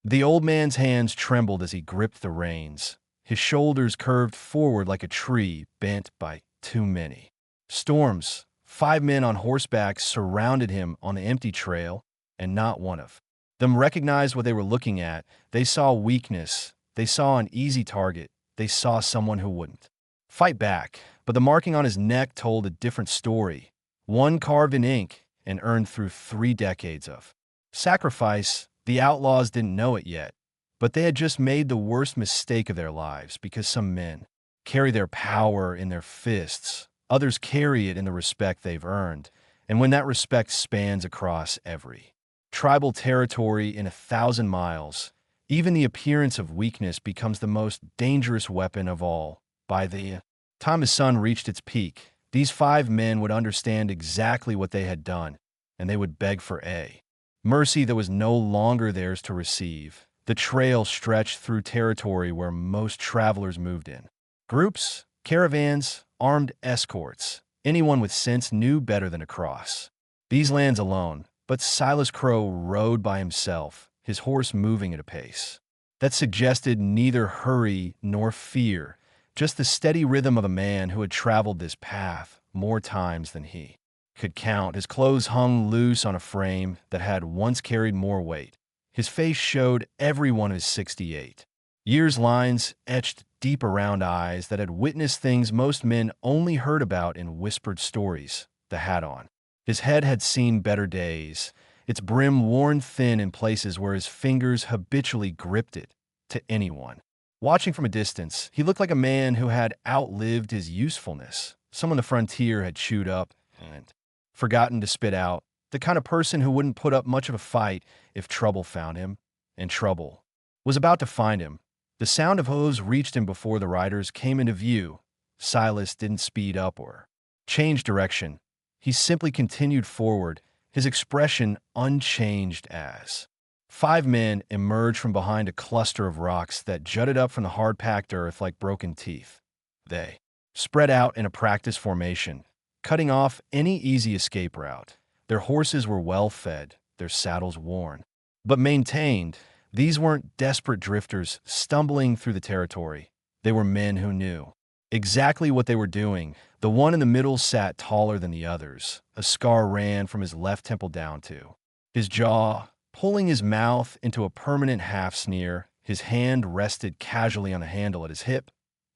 The old man's hands trembled as he gripped the reins. His shoulders curved forward like a tree bent by too many storms. 5 men on horseback surrounded him on the empty trail, and not one of them recognized what they were looking at. They saw weakness. They saw an easy target. They saw someone who wouldn't fight back. But the marking on his neck told a different story, one carved in ink and earned through 3 decades of sacrifice. The outlaws didn't know it yet, but they had just made the worst mistake of their lives, because some men carry their power in their fists. Others carry it in the respect they've earned, and when that respect spans across every tribal territory in 1,000 miles, even the appearance of weakness becomes the most dangerous weapon of all. By the time the sun reached its peak, these 5 men would understand exactly what they had done, and they would beg for a mercy that was no longer theirs to receive. The trail stretched through territory where most travelers moved in groups, caravans, armed escorts. Anyone with sense knew better than to cross these lands alone. But Silas Crow rode by himself, his horse moving at a pace that suggested neither hurry nor fear, just the steady rhythm of a man who had traveled this path more times than he could count. His clothes hung loose on a frame that had once carried more weight. His face showed every one of his 68 years' lines etched deep around eyes that had witnessed things most men only heard about in whispered stories. The hat on his head had seen better days, its brim worn thin in places where his fingers habitually gripped it. To anyone watching from a distance, he looked like a man who had outlived his usefulness. Someone the frontier had chewed up and forgotten to spit out. The kind of person who wouldn't put up much of a fight if trouble found him. And trouble was about to find him. The sound of hooves reached him before the riders came into view. Silas didn't speed up or change direction. He simply continued forward, his expression unchanged as 5 men emerged from behind a cluster of rocks that jutted up from the hard-packed earth like broken teeth. They spread out in a practice formation, cutting off any easy escape route. Their horses were well fed, their saddles worn, but maintained. These weren't desperate drifters stumbling through the territory. They were men who knew exactly what they were doing. The one in the middle sat taller than the others. A scar ran from his left temple down to his jaw, pulling his mouth into a permanent half-sneer. His hand rested casually on the handle at his hip.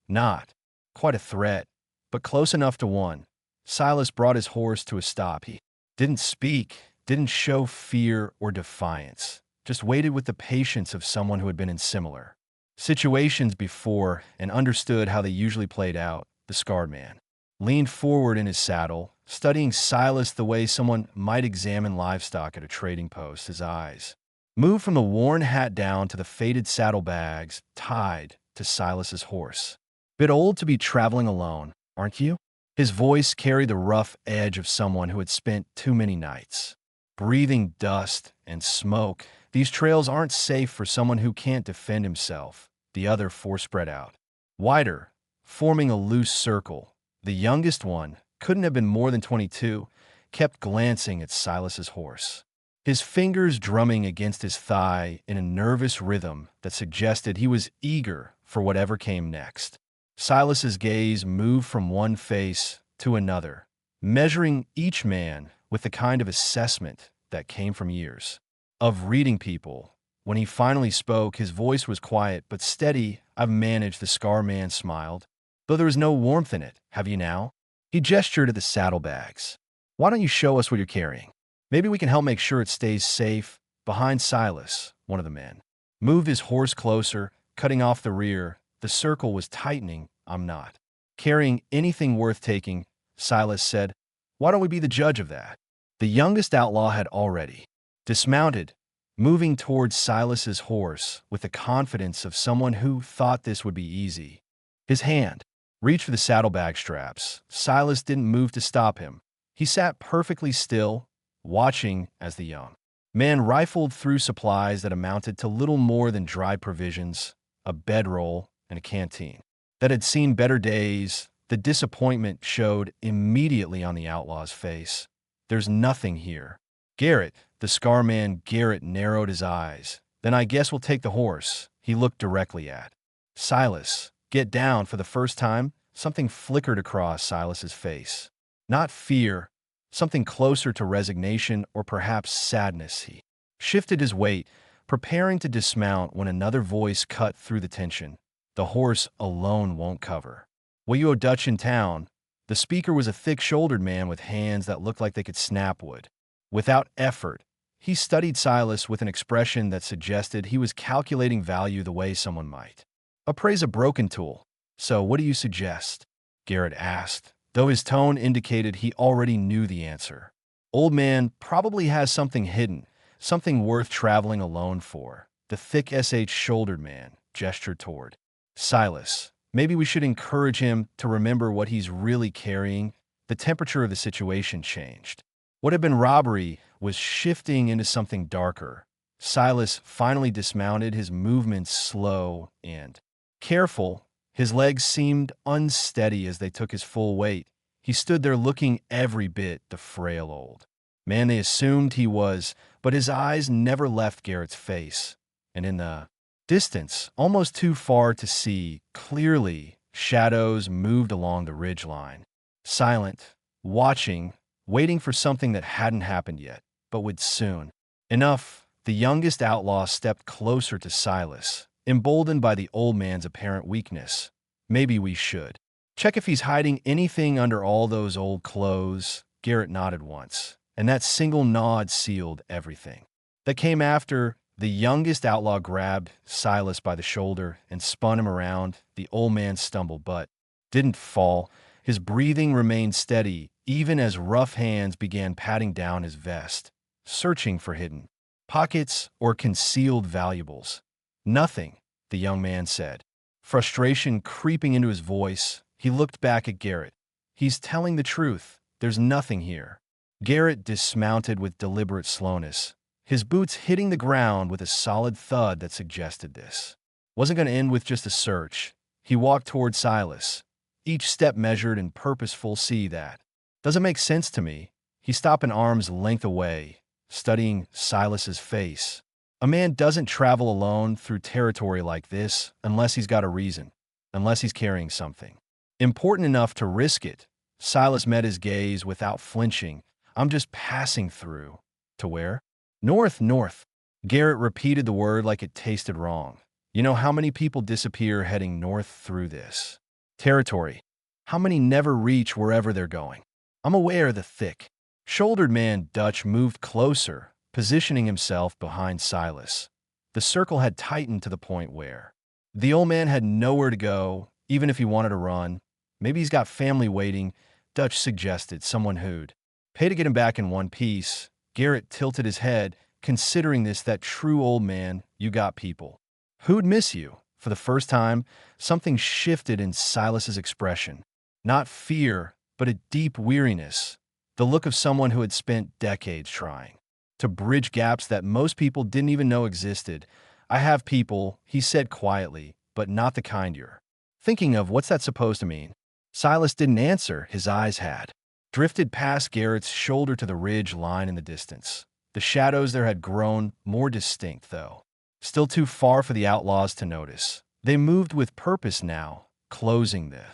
Not quite a threat, but close enough to one. Silas brought his horse to a stop. He didn't speak, didn't show fear or defiance, just waited with the patience of someone who had been in similar situations before and understood how they usually played out. The scarred man leaned forward in his saddle, studying Silas the way someone might examine livestock at a trading post. His eyes moved from the worn hat down to the faded saddlebags tied to Silas's horse. Bit old to be traveling alone, aren't you? His voice carried the rough edge of someone who had spent too many nights breathing dust and smoke. These trails aren't safe for someone who can't defend himself. The other 4 spread out wider, forming a loose circle. The youngest one, couldn't have been more than 22, kept glancing at Silas's horse, his fingers drumming against his thigh in a nervous rhythm that suggested he was eager for whatever came next. Silas's gaze moved from one face to another, measuring each man with the kind of assessment that came from years of reading people. When he finally spoke, his voice was quiet but steady. "I've managed," the scar man smiled, though there was no warmth in it. "Have you now?" He gestured at the saddlebags. "Why don't you show us what you're carrying? Maybe we can help make sure it stays safe." Behind Silas, one of the men moved his horse closer, cutting off the rear. The circle was tightening. "I'm not carrying anything worth taking," Silas said. "Why don't we be the judge of that?" The youngest outlaw had already dismounted, moving towards Silas's horse with the confidence of someone who thought this would be easy. His hand reached for the saddlebag straps. Silas didn't move to stop him. He sat perfectly still, watching as the young man rifled through supplies that amounted to little more than dried provisions, a bedroll, and a canteen that had seen better days. The disappointment showed immediately on the outlaw's face. "There's nothing here." Garrett, the scar man, Garrett narrowed his eyes. Then I guess we'll take the horse. He looked directly at Silas. Get down. For the first time, something flickered across Silas's face. Not fear, something closer to resignation or perhaps sadness. He shifted his weight, preparing to dismount when another voice cut through the tension. The horse alone won't cover. Will you owe Dutch in town? The speaker was a thick-shouldered man with hands that looked like they could snap wood. Without effort, he studied Silas with an expression that suggested he was calculating value the way someone might appraise a broken tool. So what do you suggest? Garrett asked, though his tone indicated he already knew the answer. Old man probably has something hidden, something worth traveling alone for. The thick shouldered man gestured toward Silas. Maybe we should encourage him to remember what he's really carrying. The temperature of the situation changed. What had been robbery was shifting into something darker. Silas finally dismounted, his movements slow and careful. His legs seemed unsteady as they took his full weight. He stood there looking every bit the frail old man they assumed he was, but his eyes never left Garrett's face. And in the distance, almost too far to see clearly, shadows moved along the ridgeline. Silent, watching, waiting for something that hadn't happened yet, but would soon. Enough, the youngest outlaw stepped closer to Silas, emboldened by the old man's apparent weakness. Maybe we should check if he's hiding anything under all those old clothes. Garrett nodded once, and that single nod sealed everything that came after. The youngest outlaw grabbed Silas by the shoulder and spun him around. The old man stumbled but didn't fall. His breathing remained steady, even as rough hands began patting down his vest, searching for hidden pockets or concealed valuables. Nothing, the young man said, frustration creeping into his voice. He looked back at Garrett. He's telling the truth. There's nothing here. Garrett dismounted with deliberate slowness, his boots hitting the ground with a solid thud that suggested this wasn't going to end with just a search. He walked toward Silas, each step measured and purposeful. See that? Doesn't make sense to me. He stopped an arm's length away, studying Silas's face. A man doesn't travel alone through territory like this unless he's got a reason, unless he's carrying something important enough to risk it. Silas met his gaze without flinching. I'm just passing through. To where? North. Garrett repeated the word like it tasted wrong. You know how many people disappear heading north through this territory? How many never reach wherever they're going? I'm aware. The thick-shouldered man Dutch moved closer, positioning himself behind Silas. The circle had tightened to the point where the old man had nowhere to go, even if he wanted to run. Maybe he's got family waiting, Dutch suggested, someone who'd pay to get him back in one piece. Garrett tilted his head, considering this. That true old man. You got people who'd miss you. For the first time, something shifted in Silas's expression. Not fear, but a deep weariness. The look of someone who had spent decades trying to bridge gaps that most people didn't even know existed. I have people, he said quietly, but not the kind you're thinking of. What's that supposed to mean? Silas didn't answer. His eyes had drifted past Garrett's shoulder to the ridge line in the distance. The shadows there had grown more distinct, though still too far for the outlaws to notice. They moved with purpose now, closing the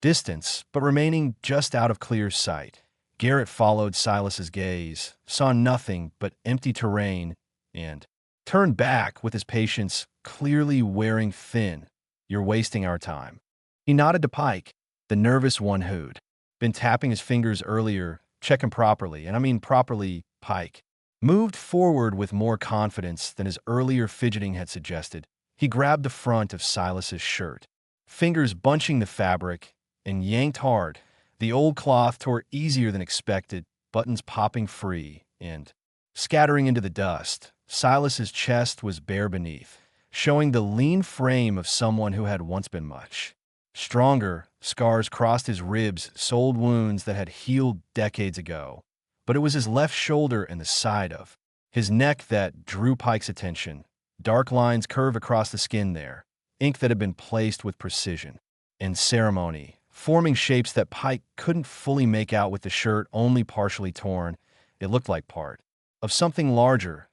distance, but remaining just out of clear sight. Garrett followed Silas's gaze, saw nothing but empty terrain, and turned back with his patience clearly wearing thin. You're wasting our time. He nodded to Pike, the nervous one who'd been tapping his fingers earlier. Check him properly, and I mean properly. Pike moved forward with more confidence than his earlier fidgeting had suggested. He grabbed the front of Silas's shirt, fingers bunching the fabric, and yanked hard. The old cloth tore easier than expected, buttons popping free and scattering into the dust. Silas's chest was bare beneath, showing the lean frame of someone who had once been much stronger. Scars crossed his ribs, sold wounds that had healed decades ago. But it was his left shoulder and the side of his neck that drew Pike's attention. Dark lines curve across the skin there, ink that had been placed with precision and ceremony, forming shapes that Pike couldn't fully make out with the shirt only partially torn. It looked like part of something larger,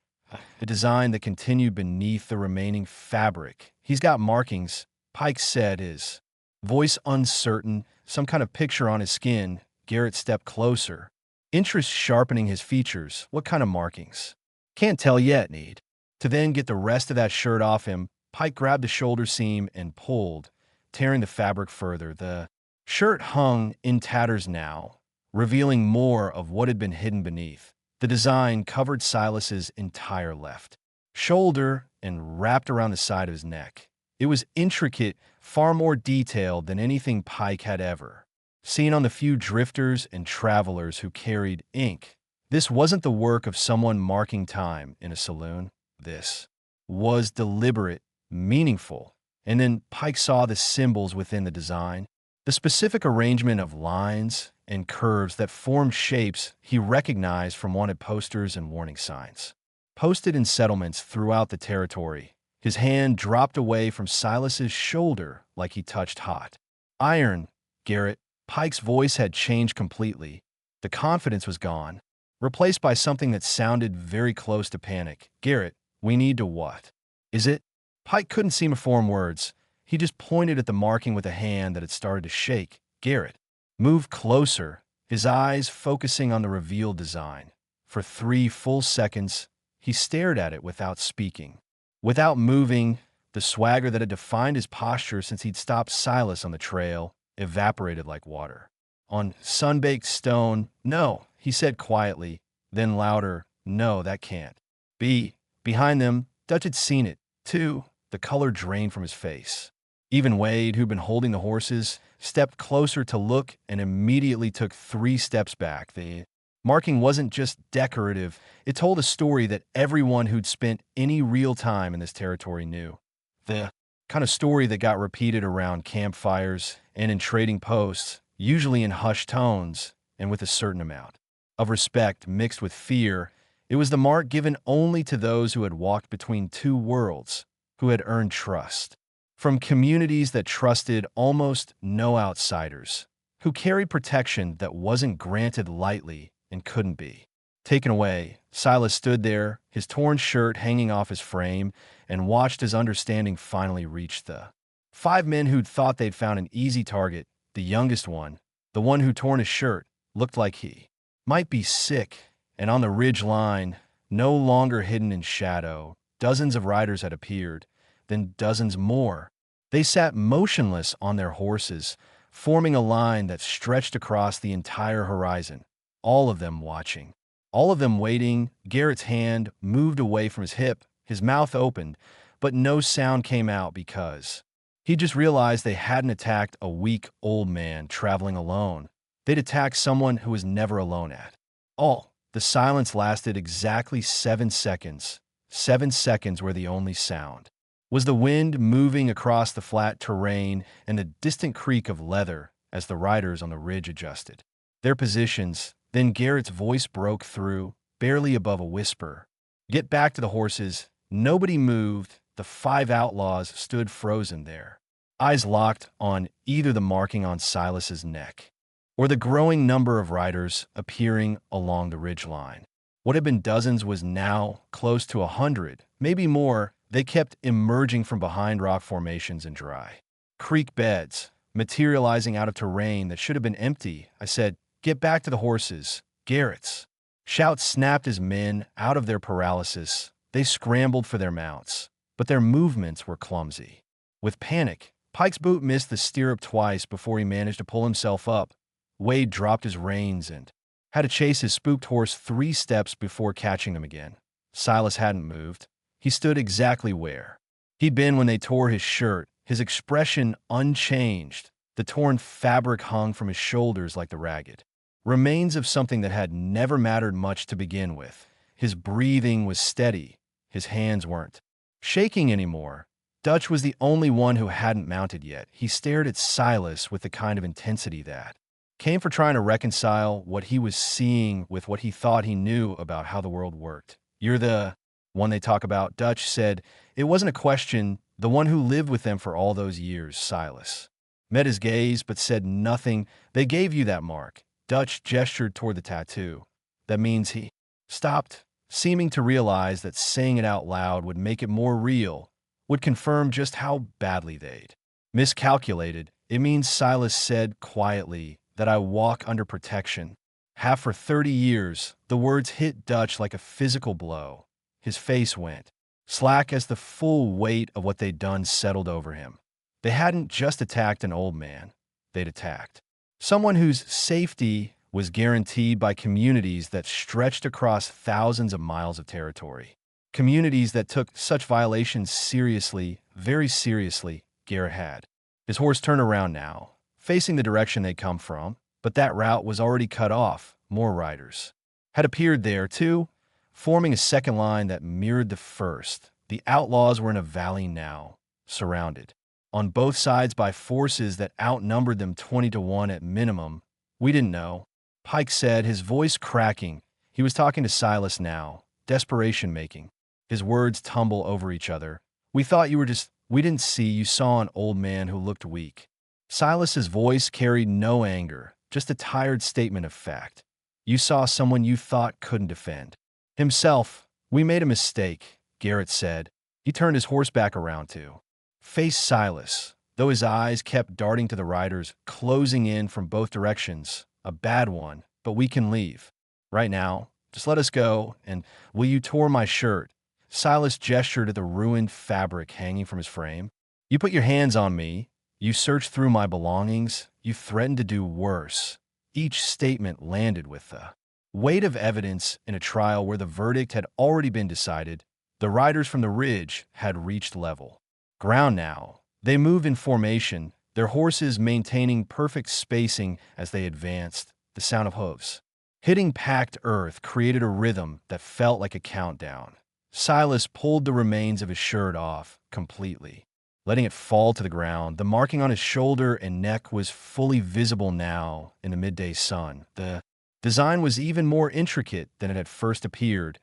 a design that continued beneath the remaining fabric. He's got markings, Pike said, his voice uncertain, some kind of picture on his skin. Garrett stepped closer, interest sharpening his features. What kind of markings? Can't tell yet, need. To then get the rest of that shirt off him, Pike grabbed the shoulder seam and pulled, tearing the fabric further. The shirt hung in tatters now, revealing more of what had been hidden beneath. The design covered Silas's entire left shoulder and wrapped around the side of his neck. It was intricate, far more detailed than anything Pike had ever seen on the few drifters and travelers who carried ink. This wasn't the work of someone marking time in a saloon. This was deliberate, meaningful. And then Pike saw the symbols within the design, the specific arrangement of lines and curves that formed shapes he recognized from wanted posters and warning signs. Posted in settlements throughout the territory, his hand dropped away from Silas's shoulder like he touched hot iron. Garrett, Pike's voice had changed completely. The confidence was gone, replaced by something that sounded very close to panic. Garrett, we need to what? Is it? Pike couldn't seem to form words. He just pointed at the marking with a hand that had started to shake. Garrett moved closer, his eyes focusing on the revealed design. For 3 full seconds, he stared at it without speaking. Without moving, the swagger that had defined his posture since he'd stopped Silas on the trail evaporated like water. On sun-baked stone, no, he said quietly, then louder, no, that can't be. Behind them, Dutch had seen it, too. The color drained from his face. Even Wade, who'd been holding the horses, stepped closer to look and immediately took 3 steps back. The marking wasn't just decorative. It told a story that everyone who'd spent any real time in this territory knew. The kind of story that got repeated around campfires and in trading posts, usually in hushed tones and with a certain amount of respect mixed with fear. It was the mark given only to those who had walked between 2 worlds, who had earned trust from communities that trusted almost no outsiders, who carried protection that wasn't granted lightly and couldn't be taken away. Silas stood there, his torn shirt hanging off his frame, and watched as understanding finally reached the 5 men who'd thought they'd found an easy target. The youngest one, the one who torn his shirt, looked like he might be sick, and on the ridge line, no longer hidden in shadow, dozens of riders had appeared, then dozens more. They sat motionless on their horses, forming a line that stretched across the entire horizon, all of them watching, all of them waiting. Garrett's hand moved away from his hip, his mouth opened, but no sound came out because he just realized they hadn't attacked a weak old man traveling alone. They'd attacked someone who was never alone at all. The silence lasted exactly 7 seconds. 7 seconds were the only sound was the wind moving across the flat terrain and the distant creak of leather as the riders on the ridge adjusted their positions. Then Garrett's voice broke through, barely above a whisper. Get back to the horses. Nobody moved. The 5 outlaws stood frozen there, eyes locked on either the marking on Silas's neck or the growing number of riders appearing along the ridgeline. What had been dozens was now close to 100, maybe more. They kept emerging from behind rock formations and dry creek beds, materializing out of terrain that should have been empty. I said, get back to the horses. Garrett's shout snapped his men out of their paralysis. They scrambled for their mounts, but their movements were clumsy. With panic, Pike's boot missed the stirrup twice before he managed to pull himself up. Wade dropped his reins and had to chase his spooked horse 3 steps before catching him again. Silas hadn't moved. He stood exactly where he'd been when they tore his shirt, his expression unchanged. The torn fabric hung from his shoulders like the ragged remains of something that had never mattered much to begin with. His breathing was steady. His hands weren't shaking anymore. Dutch was the only one who hadn't mounted yet. He stared at Silas with the kind of intensity that came for trying to reconcile what he was seeing with what he thought he knew about how the world worked. You're the one they talk about, Dutch said. It wasn't a question. The one who lived with them for all those years. Silas met his gaze but said nothing. They gave you that mark. Dutch gestured toward the tattoo. That means he stopped. seeming to realize that saying it out loud would make it more real, would confirm just how badly they'd miscalculated. It means, Silas said quietly, that I walk under protection. Have for 30 years. The words hit Dutch like a physical blow. His face went slack as the full weight of what they'd done settled over him. They hadn't just attacked an old man. They'd attacked someone whose safety was guaranteed by communities that stretched across thousands of miles of territory. Communities that took such violations seriously, very seriously, Garrett had. His horse turned around now, facing the direction they'd come from, but that route was already cut off. More riders had appeared there, too, forming a second line that mirrored the first. The Outlaws were in a valley now, surrounded on both sides by forces that outnumbered them 20-1 at minimum. We didn't know, Pike said, his voice cracking. He was talking to Silas now, desperation making. His words tumble over each other. We thought you were just... We didn't see. You saw an old man who looked weak. Silas's voice carried no anger, just a tired statement of fact. You saw someone you thought couldn't defend himself. We made a mistake, Garrett said. He turned his horse back around to face Silas, though his eyes kept darting to the riders, closing in from both directions. A bad one, but we can leave. Right now, just let us go, and will you tore my shirt? Silas gestured at the ruined fabric hanging from his frame. You put your hands on me. You searched through my belongings. You threatened to do worse. Each statement landed with the weight of evidence in a trial where the verdict had already been decided. The riders from the ridge had reached level ground now. They moved in formation, their horses maintaining perfect spacing as they advanced. The sound of hooves hitting packed earth created a rhythm that felt like a countdown. Silas pulled the remains of his shirt off completely, letting it fall to the ground. The marking on his shoulder and neck was fully visible now in the midday sun. The design was even more intricate than it had first appeared,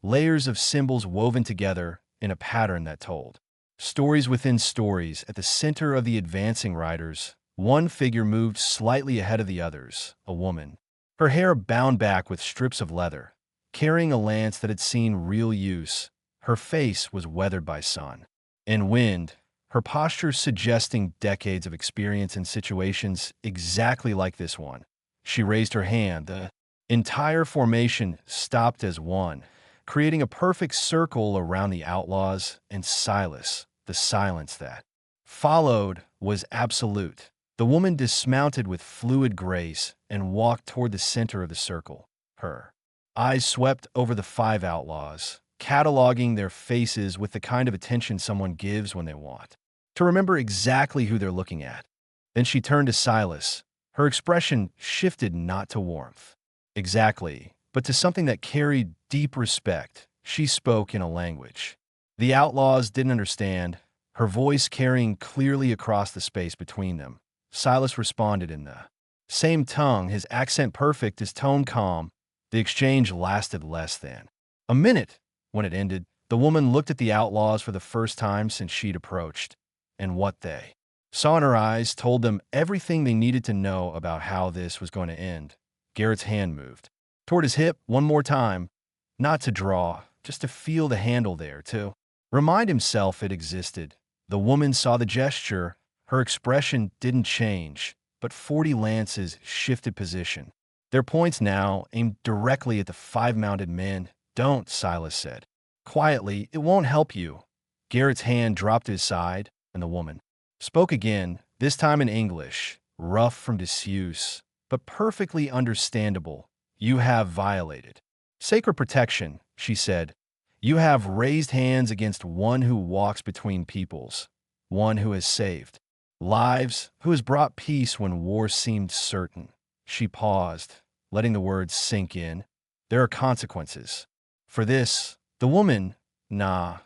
layers of symbols woven together in a pattern that told stories within stories. At the center of the advancing riders, one figure moved slightly ahead of the others, a woman, her hair bound back with strips of leather, carrying a lance that had seen real use. Her face was weathered by sun and wind, her posture suggesting decades of experience in situations exactly like this one. She raised her hand. The entire formation stopped as one, creating a perfect circle around the Outlaws and Silas. The silence that followed was absolute. The woman dismounted with fluid grace and walked toward the center of the circle. Her eyes swept over the 5 outlaws, cataloging their faces with the kind of attention someone gives when they want to remember exactly who they're looking at. Then she turned to Silas. Her expression shifted not to warmth, exactly, but to something that carried deep respect. She spoke in a language the Outlaws didn't understand, her voice carrying clearly across the space between them. Silas responded in the same tongue, his accent perfect, his tone calm. The exchange lasted less than a minute. When it ended, the woman looked at the Outlaws for the first time since she'd approached, and what they saw in her eyes told them everything they needed to know about how this was going to end. Garrett's hand moved toward his hip one more time, not to draw, just to feel the handle there, to remind himself it existed. The woman saw the gesture. Her expression didn't change, but 40 lances shifted position, their points now aimed directly at the 5 mounted men. Don't, Silas said quietly, it won't help you. Garrett's hand dropped to his side, and the woman spoke again, this time in English, rough from disuse, but perfectly understandable. You have violated sacred protection, she said. You have raised hands against one who walks between peoples, one who has saved lives, who has brought peace when war seemed certain. She paused, letting the words sink in. There are consequences for this. The woman, though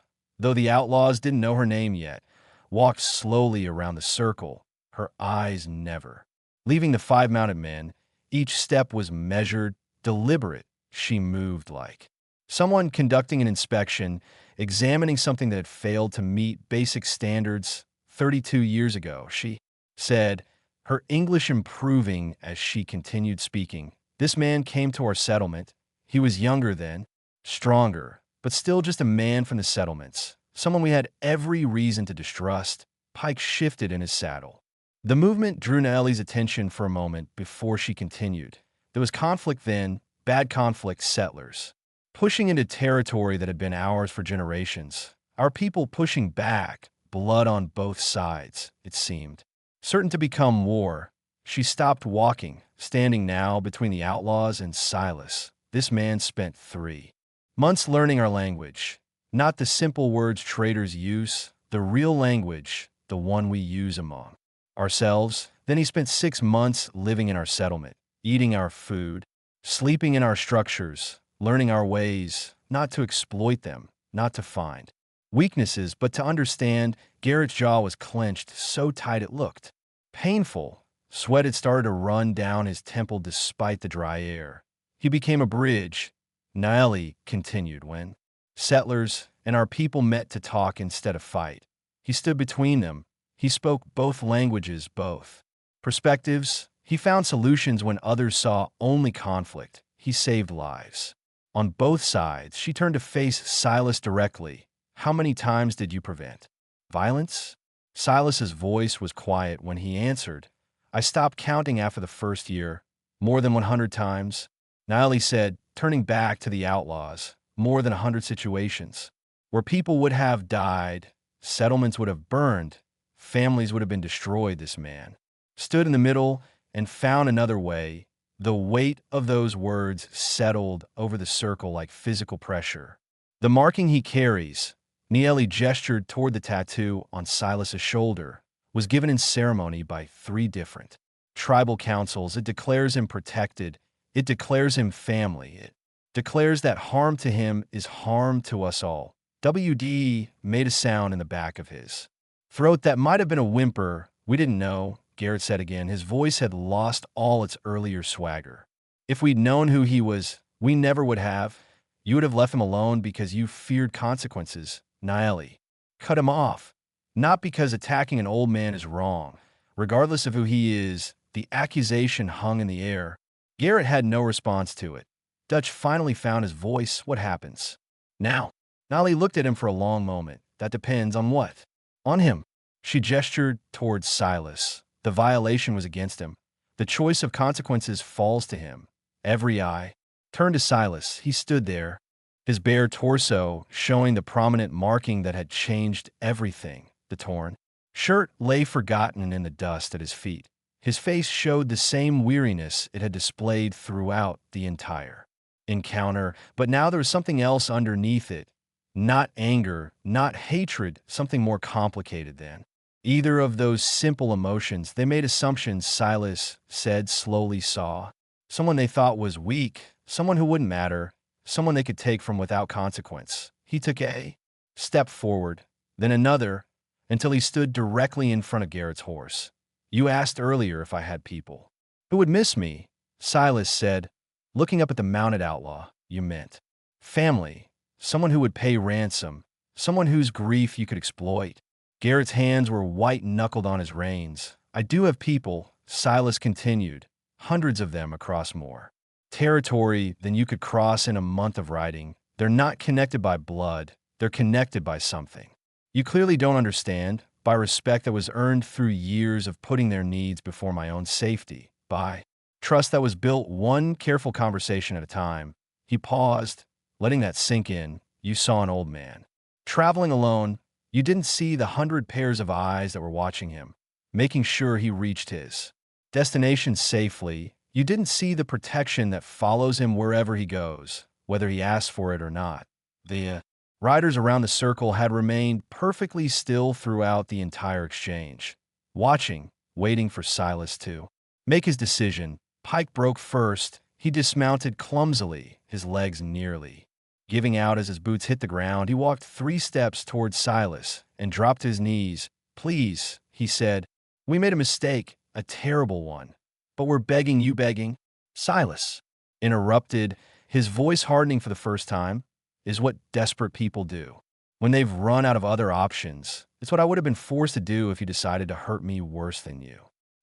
the Outlaws didn't know her name yet, walked slowly around the circle, her eyes never leaving the 5 mounted men. Each step was measured, deliberate. She moved like someone conducting an inspection, examining something that had failed to meet basic standards 32 years ago. She said, her English improving as she continued speaking. This man came to our settlement. He was younger then. Stronger, but still just a man from the settlements, someone we had every reason to distrust. Pike shifted in his saddle. The movement drew Naeli's attention for a moment before she continued. There was conflict then, bad conflict, settlers pushing into territory that had been ours for generations. Our people pushing back, blood on both sides, it seemed. Certain to become war. She stopped walking, standing now between the outlaws and Silas. This man spent 3 months learning our language. Not the simple words traders use, the real language, the one we use among ourselves. Then he spent 6 months living in our settlement, eating our food, sleeping in our structures, learning our ways, not to exploit them, not to find weaknesses, but to understand. Garrett's jaw was clenched so tight it looked painful. Sweat had started to run down his temple despite the dry air. He became a bridge, Naeli continued, when settlers and our people met to talk instead of fight. He stood between them. He spoke both languages, both perspectives. He found solutions when others saw only conflict. He saved lives. On both sides, she turned to face Silas directly. How many times did you prevent violence? Silas's voice was quiet when he answered. I stopped counting after the first year. More than 100 times. Naeli said, turning back to the outlaws. More than 100 situations where people would have died, settlements would have burned, families would have been destroyed. This man stood in the middle and found another way. The weight of those words settled over the circle like physical pressure. The marking he carries, Naeli gestured toward the tattoo on Silas's shoulder, was given in ceremony by 3 different tribal councils. It declares him protected. It declares him family. It declares that harm to him is harm to us all. WD made a sound in the back of his throat that might have been a whimper. We didn't know, Garrett said again. His voice had lost all its earlier swagger. If we'd known who he was, we never would have. You would have left him alone because you feared consequences. Naeli cut him off. Not because attacking an old man is wrong. Regardless of who he is, the accusation hung in the air. Garrett had no response to it. Dutch finally found his voice. What happens now? Naeli looked at him for a long moment. That depends on what? On him. She gestured towards Silas. The violation was against him. The choice of consequences falls to him. Every eye turned to Silas. He stood there, his bare torso showing the prominent marking that had changed everything. The torn shirt lay forgotten in the dust at his feet. His face showed the same weariness it had displayed throughout the entire encounter, but now there was something else underneath it. Not anger, not hatred, something more complicated than either of those simple emotions. They made assumptions, Silas said, slowly saw. Someone they thought was weak, someone who wouldn't matter, someone they could take from without consequence. He took a step forward, then another, until he stood directly in front of Garrett's horse. You asked earlier if I had people who would miss me, Silas said, looking up at the mounted outlaw. You meant family, someone who would pay ransom, someone whose grief you could exploit. Garrett's hands were white-knuckled on his reins. I do have people, Silas continued, hundreds of them across more territory than you could cross in a month of riding. They're not connected by blood. They're connected by something you clearly don't understand, by respect that was earned through years of putting their needs before my own safety, by trust that was built one careful conversation at a time. He paused, letting that sink in. You saw an old man traveling alone. You didn't see the 100 pairs of eyes that were watching him, making sure he reached his destination safely. You didn't see the protection that follows him wherever he goes, whether he asks for it or not. The riders around the circle had remained perfectly still throughout the entire exchange, watching, waiting for Silas to make his decision. Pike broke first. He dismounted clumsily, his legs nearly giving out as his boots hit the ground. He walked 3 steps towards Silas and dropped his knees. Please, he said, we made a mistake, a terrible one. But we're begging you, begging. Silas interrupted, his voice hardening for the first time, is what desperate people do when they've run out of other options. It's what I would have been forced to do if you decided to hurt me worse than you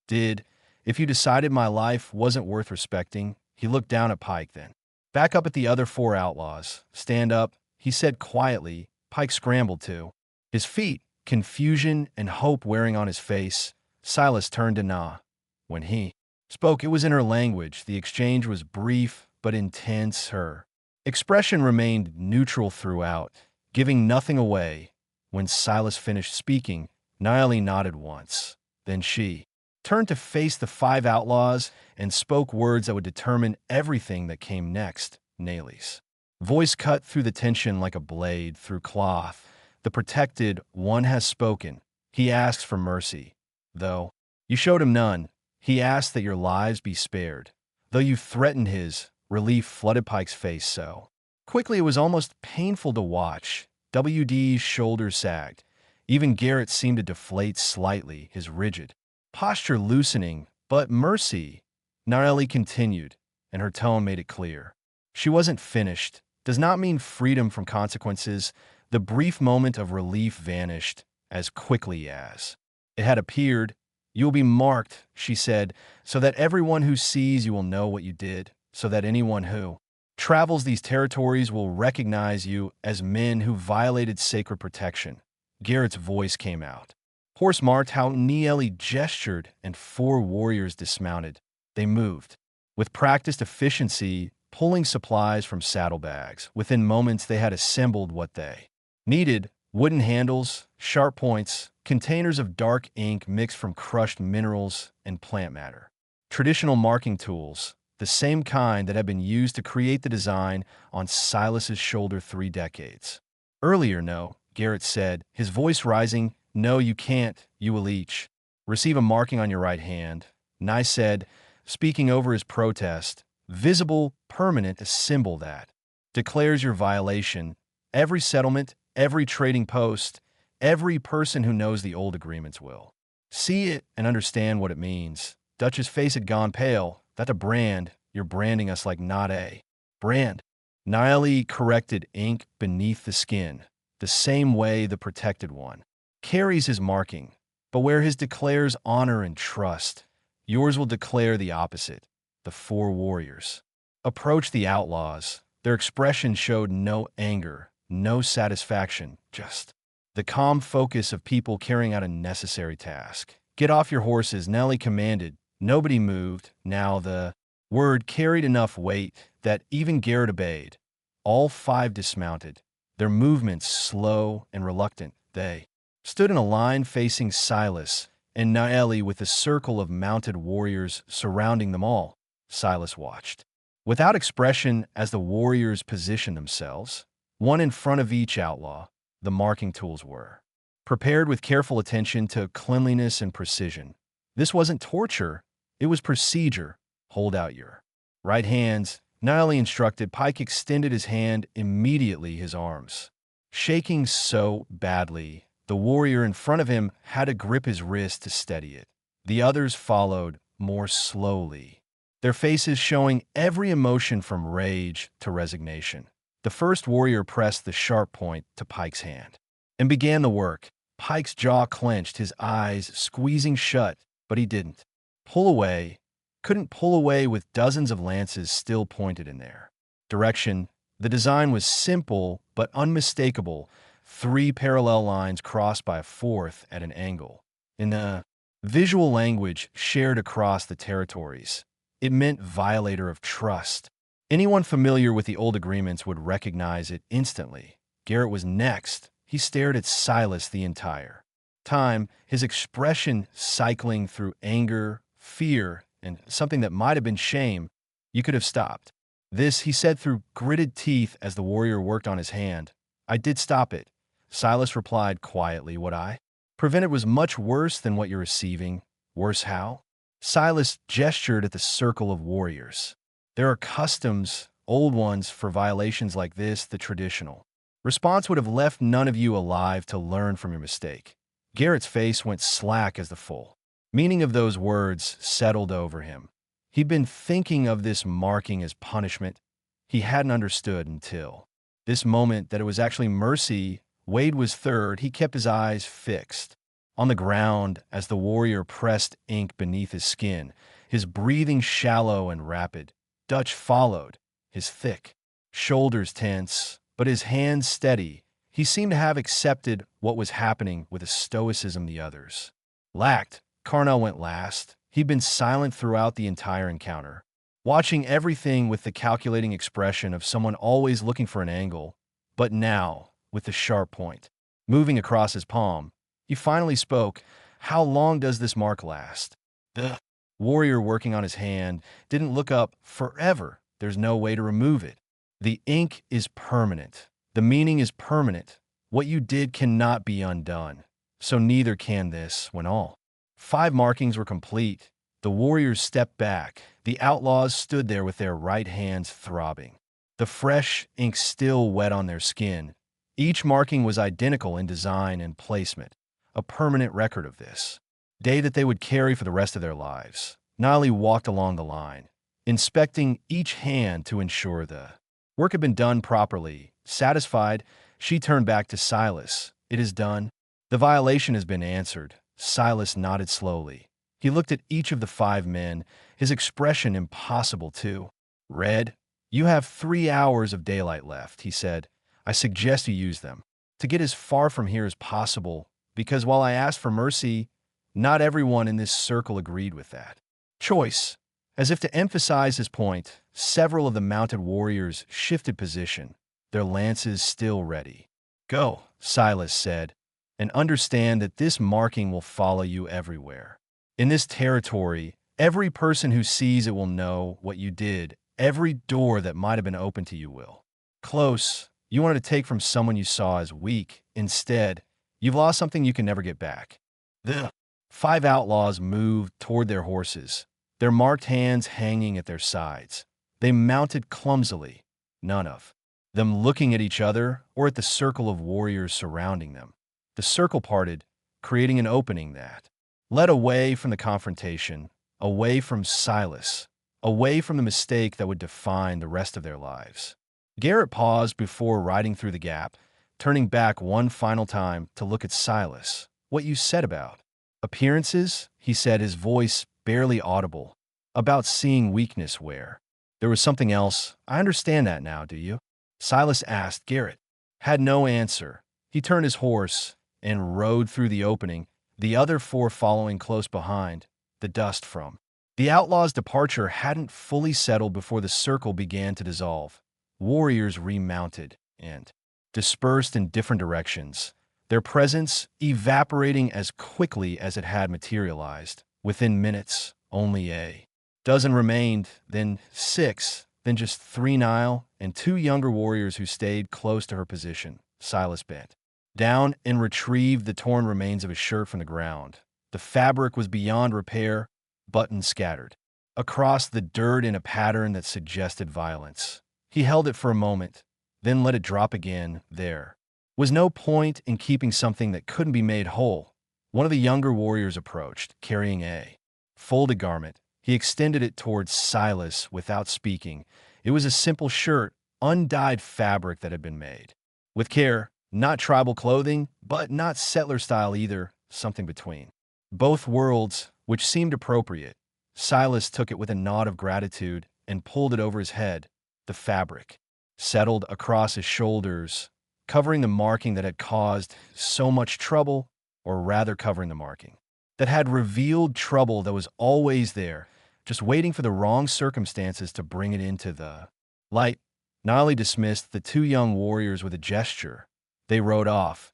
did. If you decided my life wasn't worth respecting. He looked down at Pike then, Back up at the other four outlaws. Stand up, he said quietly. Pike scrambled to his feet, confusion and hope wearing on his face. Silas turned to Na. When he spoke, it was in her language. The exchange was brief but intense. Her expression remained neutral throughout, giving nothing away. When Silas finished speaking, Naeli nodded once. Then she turned to face the five outlaws and spoke words that would determine everything that came next. Naeli's voice cut through the tension like a blade through cloth. The protected one has spoken. He asks for mercy. Though you showed him none, he asked that your lives be spared. Though you threatened his, relief flooded Pike's face so quickly it was almost painful to watch. WD's shoulders sagged. Even Garrett seemed to deflate slightly, his rigid posture loosening. But mercy, Naeli continued, and her tone made it clear. She wasn't finished. Does not mean freedom from consequences. The brief moment of relief vanished as quickly as it had appeared. You will be marked, she said, so that everyone who sees you will know what you did, so that anyone who travels these territories will recognize you as men who violated sacred protection. Garrett's voice came out. Horse marked how Naeli gestured, and four warriors dismounted. They moved with practiced efficiency, pulling supplies from saddlebags. Within moments, they had assembled what they needed: wooden handles, sharp points, containers of dark ink mixed from crushed minerals and plant matter. Traditional marking tools, the same kind that had been used to create the design on Silas's shoulder 3 decades earlier. No, Garrett said, his voice rising. No, you can't. You will each receive a marking on your right hand. Nye said, speaking over his protest, visible, permanent, a symbol that declares your violation. Every settlement, every trading post, every person who knows the old agreements will see it and understand what it means. Dutch's face had gone pale. That a brand. You're branding us like not a brand. Naeli corrected, ink beneath the skin, the same way the protected one carries his marking. But where his declares honor and trust, yours will declare the opposite. The four warriors approached the outlaws. Their expression showed no anger, no satisfaction, just the calm focus of people carrying out a necessary task. Get off your horses, Naeli commanded. Nobody moved. Now the word carried enough weight that even Garrett obeyed. All 5 dismounted, their movements slow and reluctant. They stood in a line facing Silas and Naeli with a circle of mounted warriors surrounding them all. Silas watched without expression as the warriors positioned themselves, one in front of each outlaw. The marking tools were prepared with careful attention to cleanliness and precision. This wasn't torture, it was procedure. Hold out your right hands, Naeli instructed. Pike extended his hand immediately, his arms shaking so badly. The warrior in front of him had to grip his wrist to steady it. The others followed more slowly, their faces showing every emotion from rage to resignation. The first warrior pressed the sharp point to Pike's hand and began the work. Pike's jaw clenched, his eyes squeezing shut, but he didn't pull away, couldn't pull away with dozens of lances still pointed in their direction. The design was simple but unmistakable. 3 parallel lines crossed by a 4th at an angle. In the visual language shared across the territories, it meant violator of trust. Anyone familiar with the old agreements would recognize it instantly. Garrett was next. He stared at Silas the entire time, his expression cycling through anger, fear, and something that might have been shame. You could have stopped this, he said through gritted teeth as the warrior worked on his hand. I did stop it. Silas replied quietly, what I prevented was much worse than what you're receiving. Worse how? Silas gestured at the circle of warriors. There are customs, old ones, for violations like this. The traditional response would have left none of you alive to learn from your mistake. Garrett's face went slack as the full meaning of those words settled over him. He'd been thinking of this marking as punishment. He hadn't understood until this moment that it was actually mercy. Wade was third. He kept his eyes fixed on the ground as the warrior pressed ink beneath his skin, his breathing shallow and rapid. Dutch followed, his thick shoulders tense, but his hands steady. He seemed to have accepted what was happening with a stoicism the others lacked. Carnell went last. He'd been silent throughout the entire encounter, watching everything with the calculating expression of someone always looking for an angle, but now, with the sharp point moving across his palm, he finally spoke. How long does this mark last? The warrior working on his hand didn't look up. Forever. There's no way to remove it. The ink is permanent. The meaning is permanent. What you did cannot be undone. So neither can this. When all 5 markings were complete, the warriors stepped back. The outlaws stood there with their right hands throbbing, the fresh ink still wet on their skin. Each marking was identical in design and placement, a permanent record of this day that they would carry for the rest of their lives. Nali walked along the line, inspecting each hand to ensure the work had been done properly. Satisfied, she turned back to Silas. It is done. The violation has been answered. Silas nodded slowly. He looked at each of the 5 men, his expression impossible to read. You have 3 hours of daylight left, he said. I suggest you use them to get as far from here as possible, because while I asked for mercy, not everyone in this circle agreed with that choice. As if to emphasize his point, several of the mounted warriors shifted position, their lances still ready. Go, Silas said, and understand that this marking will follow you everywhere. In this territory, every person who sees it will know what you did. Every door that might have been open to you will close. You wanted to take from someone you saw as weak. Instead, you've lost something you can never get back. The 5 outlaws moved toward their horses, their marked hands hanging at their sides. They mounted clumsily, none of them looking at each other or at the circle of warriors surrounding them. The circle parted, creating an opening that led away from the confrontation, away from Silas, away from the mistake that would define the rest of their lives. Garrett paused before riding through the gap, turning back one final time to look at Silas. What you said about appearances, he said, his voice barely audible, about seeing weakness where there was something else. I understand that now, do you? Silas asked. Garrett had no answer. He turned his horse and rode through the opening, the other 4 following close behind. The dust from the outlaws' departure hadn't fully settled before the circle began to dissolve. Warriors remounted and dispersed in different directions, their presence evaporating as quickly as it had materialized. Within minutes, only a dozen remained, then 6, then just 3 Nile and 2 younger warriors who stayed close to her position. Silas bent down and retrieved the torn remains of his shirt from the ground. The fabric was beyond repair, buttons scattered across the dirt in a pattern that suggested violence. He held it for a moment, then let it drop again. There was no point in keeping something that couldn't be made whole. One of the younger warriors approached, carrying a folded garment. He extended it towards Silas without speaking. It was a simple shirt, undyed fabric that had been made with care. Not tribal clothing, but not settler style either, something between both worlds, which seemed appropriate. Silas took it with a nod of gratitude and pulled it over his head. The fabric settled across his shoulders, covering the marking that had caused so much trouble, or rather covering the marking that had revealed trouble that was always there, just waiting for the wrong circumstances to bring it into the light. Nali dismissed the 2 young warriors with a gesture. They rode off,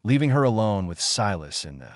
leaving her alone with Silas in the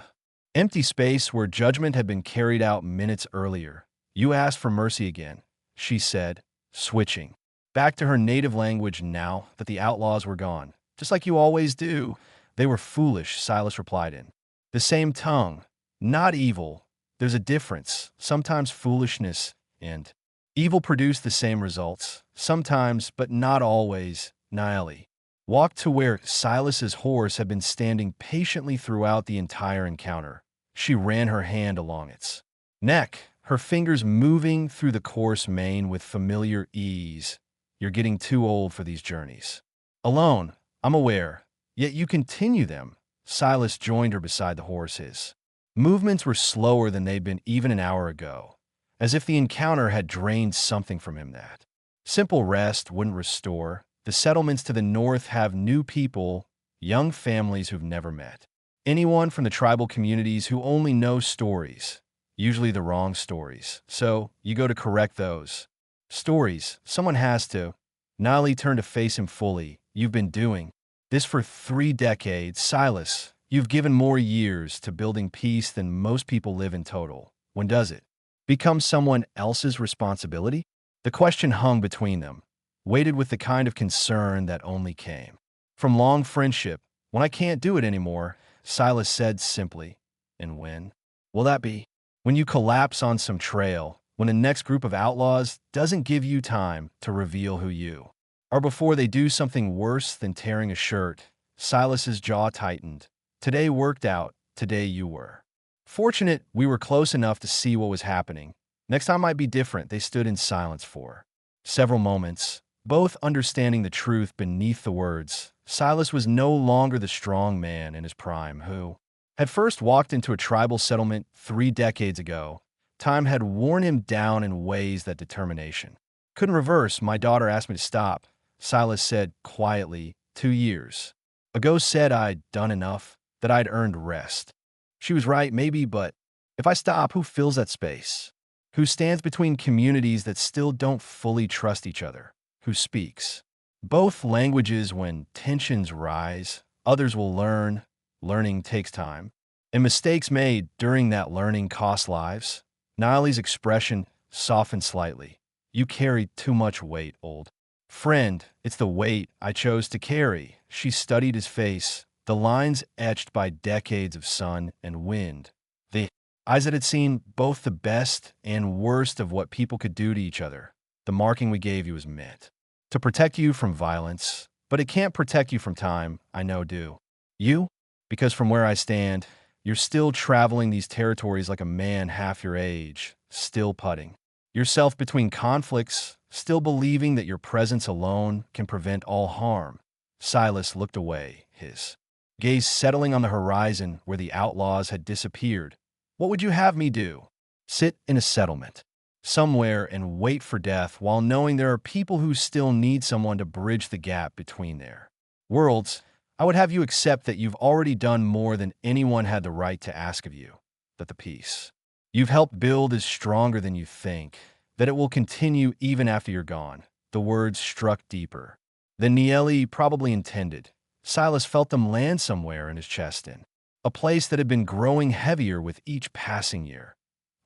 empty space where judgment had been carried out minutes earlier. You asked for mercy again, she said, switching back to her native language now that the outlaws were gone. Just like you always do. They were foolish, Silas replied in the same tongue. Not evil. There's a difference. Sometimes foolishness and evil produce the same results. Sometimes, but not always. Naeli walked to where Silas's horse had been standing patiently throughout the entire encounter. She ran her hand along its neck, her fingers moving through the coarse mane with familiar ease. You're getting too old for these journeys alone, I'm aware, yet you continue them. Silas joined her beside the horse. His movements were slower than they'd been even an hour ago, as if the encounter had drained something from him that Simple rest wouldn't restore. The settlements to the north have new people, young families who've never met. Anyone from the tribal communities who only know stories, usually the wrong stories. So you go to correct those stories. Someone has to. Nali turned to face him fully. You've been doing this for 3 decades. Silas, you've given more years to building peace than most people live in total. When does it become someone else's responsibility? The question hung between them, weighted with the kind of concern that only came from long friendship. When I can't do it anymore, Silas said simply. And when will that be? When you collapse on some trail, when the next group of outlaws doesn't give you time to reveal who you are before they do something worse than tearing a shirt. Silas's jaw tightened. Today worked out. Today you were fortunate we were close enough to see what was happening. Next time might be different. They stood in silence for several moments, both understanding the truth beneath the words. Silas was no longer the strong man in his prime who had first walked into a tribal settlement 3 decades ago. Time had worn him down in ways that determination couldn't reverse. My daughter asked me to stop, Silas said quietly. 2 years ago said I'd done enough, that I'd earned rest. She was right, maybe, but if I stop, who fills that space? Who stands between communities that still don't fully trust each other? Who speaks both languages when tensions rise? Others will learn. Learning takes time. And mistakes made during that learning cost lives. Nili's expression softened slightly. You carry too much weight, old friend. It's the weight I chose to carry. She studied his face, the lines etched by decades of sun and wind. The eyes that had seen both the best and worst of what people could do to each other. The marking we gave you was meant to protect you from violence, but it can't protect you from time. I know, do you? Because from where I stand, you're still traveling these territories like a man half your age, still putting yourself between conflicts, still believing that your presence alone can prevent all harm. Silas looked away, his gaze settling on the horizon where the outlaws had disappeared. What would you have me do? Sit in a settlement somewhere and wait for death while knowing there are people who still need someone to bridge the gap between their worlds? I would have you accept that you've already done more than anyone had the right to ask of you, that the peace you've helped build is stronger than you think, that it will continue even after you're gone. The words struck deeper than Nieli probably intended. Silas felt them land somewhere in his chest, in a place that had been growing heavier with each passing year.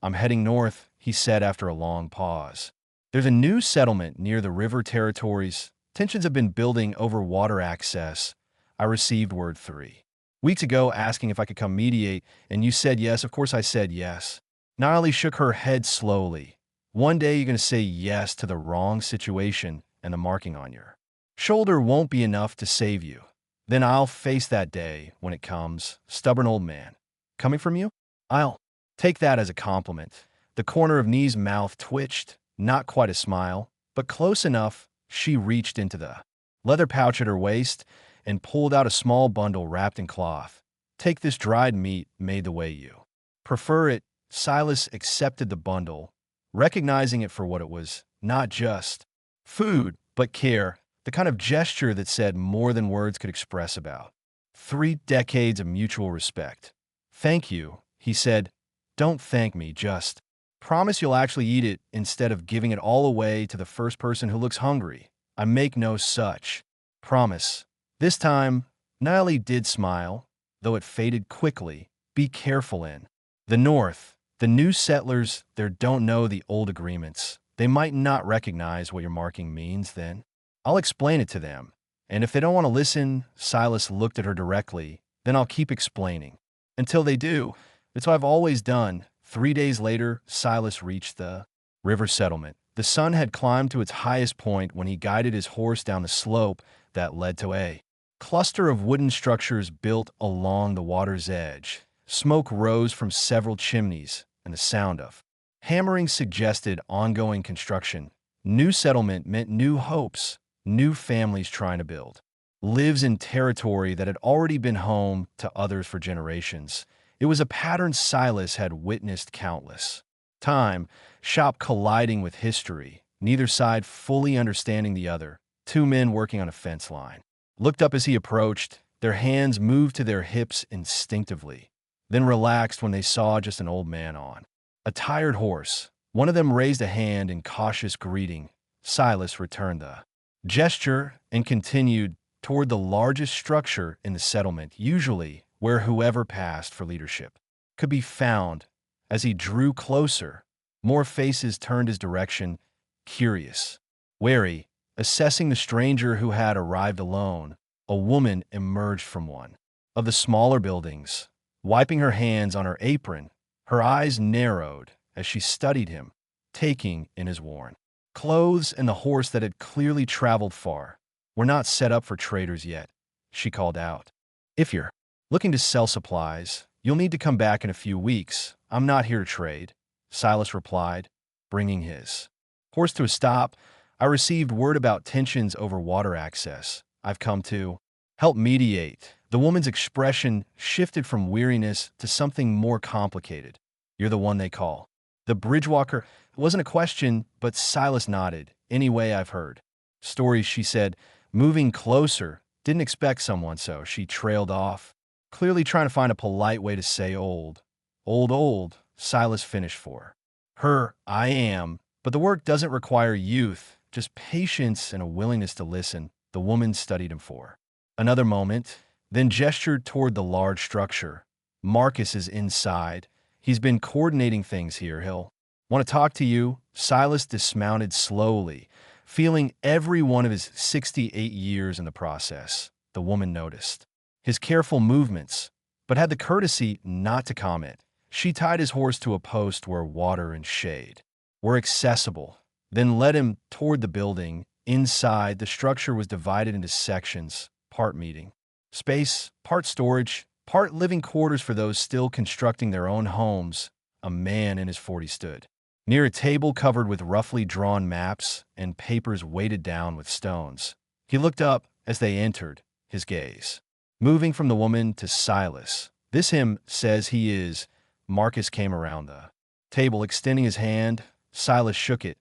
I'm heading north, he said after a long pause. There's a new settlement near the river territories. Tensions have been building over water access. I received word 3 weeks ago asking if I could come mediate, and you said yes. Of course I said yes. Nali shook her head slowly. One day you're going to say yes to the wrong situation, and the marking on your shoulder won't be enough to save you. Then I'll face that day when it comes. Stubborn old man. Coming from you? I'll take that as a compliment. The corner of Nee's mouth twitched, not quite a smile, but close enough. She reached into the leather pouch at her waist and pulled out a small bundle wrapped in cloth. Take this dried meat made the way you prefer it. Silas accepted the bundle, recognizing it for what it was, not just food, but care, the kind of gesture that said more than words could express about 3 decades of mutual respect. Thank you, he said. Don't thank me, just promise you'll actually eat it instead of giving it all away to the first person who looks hungry. I make no such promise. This time, Nili did smile, though it faded quickly. Be careful in the north. The new settlers there don't know the old agreements. They might not recognize what your marking means then. I'll explain it to them. And if they don't want to listen, Silas looked at her directly, then I'll keep explaining. Until they do. It's what I've always done. 3 days later, Silas reached the river settlement. The sun had climbed to its highest point when he guided his horse down the slope that led to a cluster of wooden structures built along the water's edge. Smoke rose from several chimneys, and the sound of hammering suggested ongoing construction. New settlement meant new hopes, new families trying to build lives in territory that had already been home to others for generations. It was a pattern Silas had witnessed countless time, shop colliding with history, neither side fully understanding the other. Two men working on a fence line looked up as he approached. Their hands moved to their hips instinctively, then relaxed when they saw just an old man on a tired horse. One of them raised a hand in cautious greeting. Silas returned the gesture and continued toward the largest structure in the settlement, usually where whoever passed for leadership could be found. As he drew closer, more faces turned his direction, curious, wary, assessing the stranger who had arrived alone. A woman emerged from one of the smaller buildings, wiping her hands on her apron. Her eyes narrowed as she studied him, taking in his worn clothes and the horse that had clearly traveled far. "We're not set up for traders yet," she called out. "If you're looking to sell supplies, you'll need to come back in a few weeks. I'm not here to trade," Silas replied, bringing his horse to a stop. "I received word about tensions over water access. I've come to help mediate." The woman's expression shifted from weariness to something more complicated. "You're the one they call the bridgewalker?" It wasn't a question, but Silas nodded. "Anyway, I've heard stories," she said, moving closer. "Didn't expect someone," so she trailed off, clearly trying to find a polite way to say old. Old, Silas finished for her. "I am, but the work doesn't require youth, just patience and a willingness to listen." The woman studied him for another moment, then gestured toward the large structure. "Marcus is inside. He's been coordinating things here. He'll want to talk to you." Silas dismounted slowly, feeling every one of his 68 years in the process. The woman noticed his careful movements, but had the courtesy not to comment. She tied his horse to a post where water and shade were accessible, then led him toward the building. Inside, the structure was divided into sections, part meeting space, part storage, part living quarters for those still constructing their own homes. A man in his 40s stood near a table covered with roughly drawn maps and papers weighted down with stones. He looked up as they entered, his gaze moving from the woman to Silas. "This him says he is." Marcus came around the table, extending his hand. Silas shook it,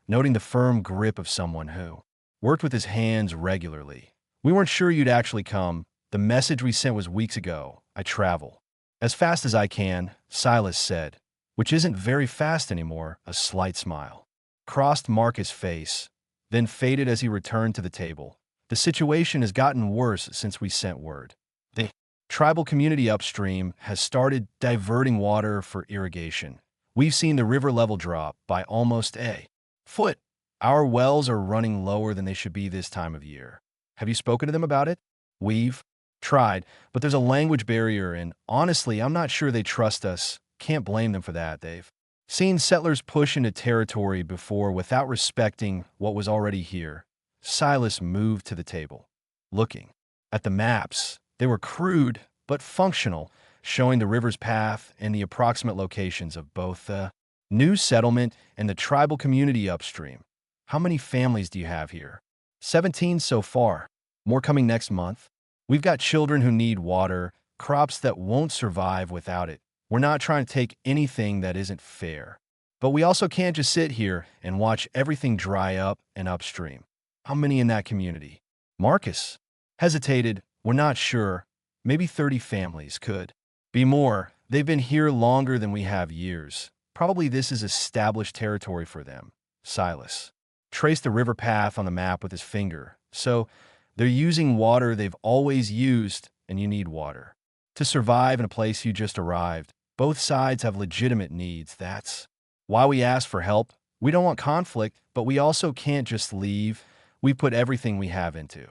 noting the firm grip of someone who worked with his hands regularly. "We weren't sure you'd actually come. The message we sent was weeks ago. I travel as fast as I can," Silas said, "which isn't very fast anymore." A slight smile crossed Marcus' face, then faded as he returned to the table. "The situation has gotten worse since we sent word. The tribal community upstream has started diverting water for irrigation. We've seen the river level drop by almost a foot. Our wells are running lower than they should be this time of year." "Have you spoken to them about it?" "We've tried, but there's a language barrier, and honestly, I'm not sure they trust us." "Can't blame them for that. They've seen settlers push into territory before without respecting what was already here." Silas moved to the table, looking at the maps. They were crude, but functional, showing the river's path and the approximate locations of both the new settlement and the tribal community upstream. "How many families do you have here?" 17 so far. More coming next month. We've got children who need water, crops that won't survive without it. We're not trying to take anything that isn't fair. But we also can't just sit here and watch everything dry up and upstream." "How many in that community?" Marcus hesitated. "We're not sure. Maybe 30 families. Could be more. They've been here longer than we have years. Probably this is established territory for them." Silas traced the river path on the map with his finger. "So they're using water they've always used, and you need water to survive in a place you just arrived. Both sides have legitimate needs. That's why we ask for help. We don't want conflict, but we also can't just leave. We put everything we have into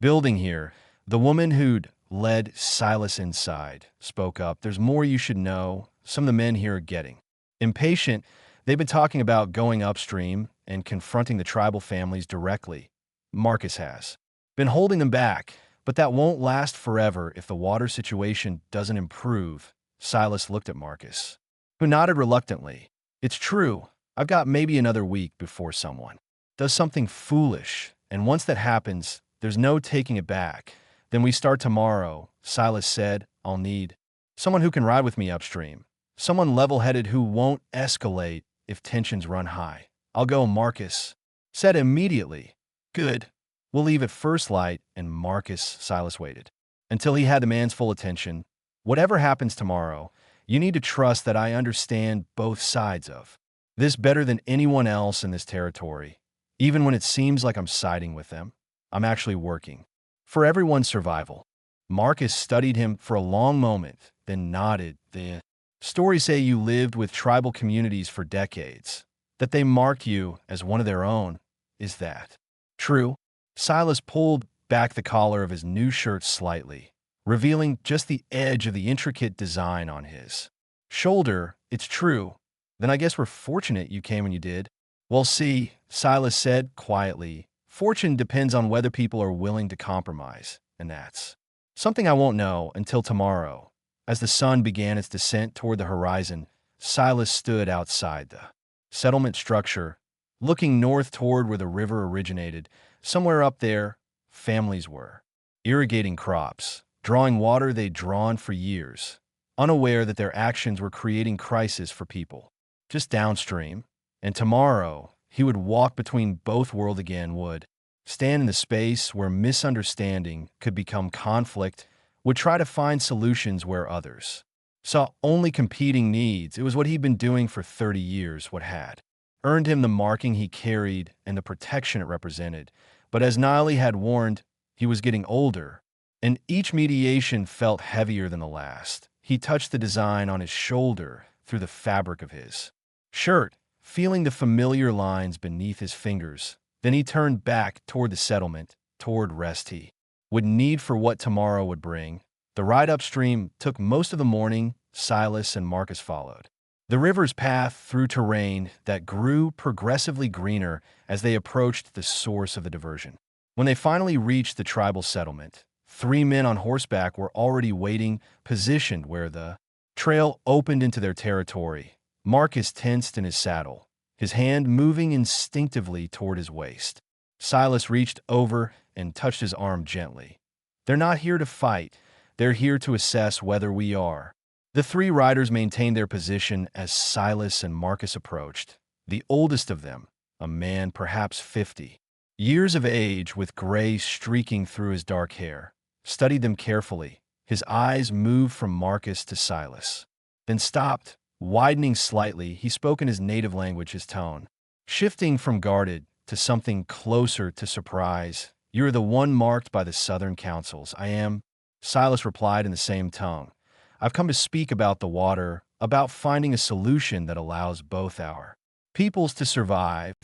building here." The woman who'd led Silas inside spoke up. "There's more you should know. Some of the men here are getting impatient. They've been talking about going upstream and confronting the tribal families directly. Marcus has been holding them back, but that won't last forever if the water situation doesn't improve." Silas looked at Marcus, who nodded reluctantly. "It's true. I've got maybe another week before someone does something foolish, and once that happens, there's no taking it back. Then we start tomorrow," Silas said. "I'll need someone who can ride with me upstream. Someone level-headed who won't escalate if tensions run high." "I'll go," Marcus said immediately, "Good. We'll leave at first light," and Silas waited until he had the man's full attention. "Whatever happens tomorrow, you need to trust that I understand both sides of this better than anyone else in this territory. Even when it seems like I'm siding with them, I'm actually working for everyone's survival." Marcus studied him for a long moment, then nodded. "The stories say you lived with tribal communities for decades, that they marked you as one of their own. Is that true?" Silas pulled back the collar of his new shirt slightly, revealing just the edge of the intricate design on his shoulder. "It's true. Then I guess we're fortunate you came when you did." "Well, see," Silas said quietly, "fortune depends on whether people are willing to compromise, and that's something I won't know until tomorrow." As the sun began its descent toward the horizon, Silas stood outside the settlement structure, looking north toward where the river originated. Somewhere up there, families were irrigating crops, drawing water they'd drawn for years, unaware that their actions were creating crisis for people just downstream. And tomorrow, he would walk between both worlds again, would stand in the space where misunderstanding could become conflict, would try to find solutions where others saw only competing needs. It was what he'd been doing for 30 years, what had earned him the marking he carried and the protection it represented. But as Niley had warned, he was getting older, and each mediation felt heavier than the last. He touched the design on his shoulder through the fabric of his shirt, feeling the familiar lines beneath his fingers. Then he turned back toward the settlement, toward rest he would need for what tomorrow would bring. The ride upstream took most of the morning. Silas and Marcus followed the river's path through terrain that grew progressively greener as they approached the source of the diversion. When they finally reached the tribal settlement, 3 men on horseback were already waiting, positioned where the trail opened into their territory. Marcus tensed in his saddle, his hand moving instinctively toward his waist. Silas reached over and touched his arm gently. "They're not here to fight. They're here to assess whether we are." The 3 riders maintained their position as Silas and Marcus approached. The oldest of them, a man perhaps 50 years of age with gray streaking through his dark hair, studied them carefully. His eyes moved from Marcus to Silas, then stopped, widening slightly. He spoke in his native language, his tone shifting from guarded to something closer to surprise. "You're the one marked by the Southern Councils." "I am," Silas replied in the same tongue. "I've come to speak about the water, about finding a solution that allows both our peoples to survive."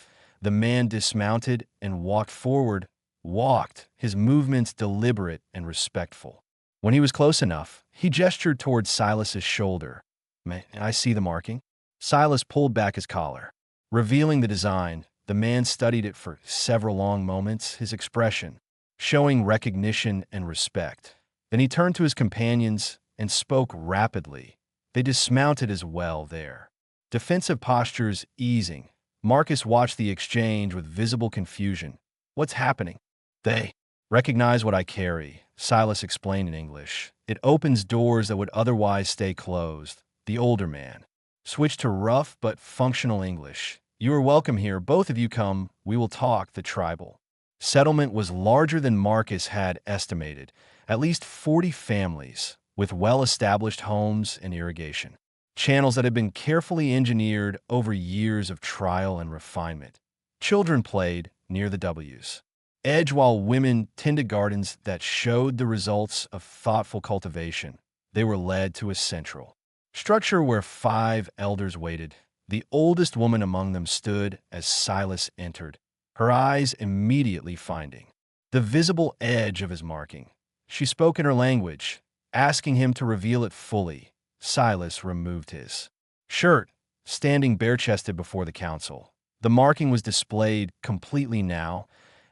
The man dismounted and walked forward, his movements deliberate and respectful. When he was close enough, he gestured toward Silas's shoulder. "May I see the marking?" Silas pulled back his collar, revealing the design. The man studied it for several long moments, his expression showing recognition and respect. Then he turned to his companions and spoke rapidly. They dismounted as well, their defensive postures easing. Marcus watched the exchange with visible confusion. "What's happening?" "They recognize what I carry," Silas explained in English. "It opens doors that would otherwise stay closed." The older man switched to rough but functional English. "You are welcome here. Both of you come. We will talk." The tribal settlement was larger than Marcus had estimated. At least 40 families, with well-established homes and irrigation channels that had been carefully engineered over years of trial and refinement. Children played near the W's edge while women tended gardens that showed the results of thoughtful cultivation. They were led to a central structure where 5 elders waited. The oldest woman among them stood as Silas entered, her eyes immediately finding the visible edge of his marking. She spoke in her language, asking him to reveal it fully. Silas removed his shirt, standing bare-chested before the council. The marking was displayed completely now,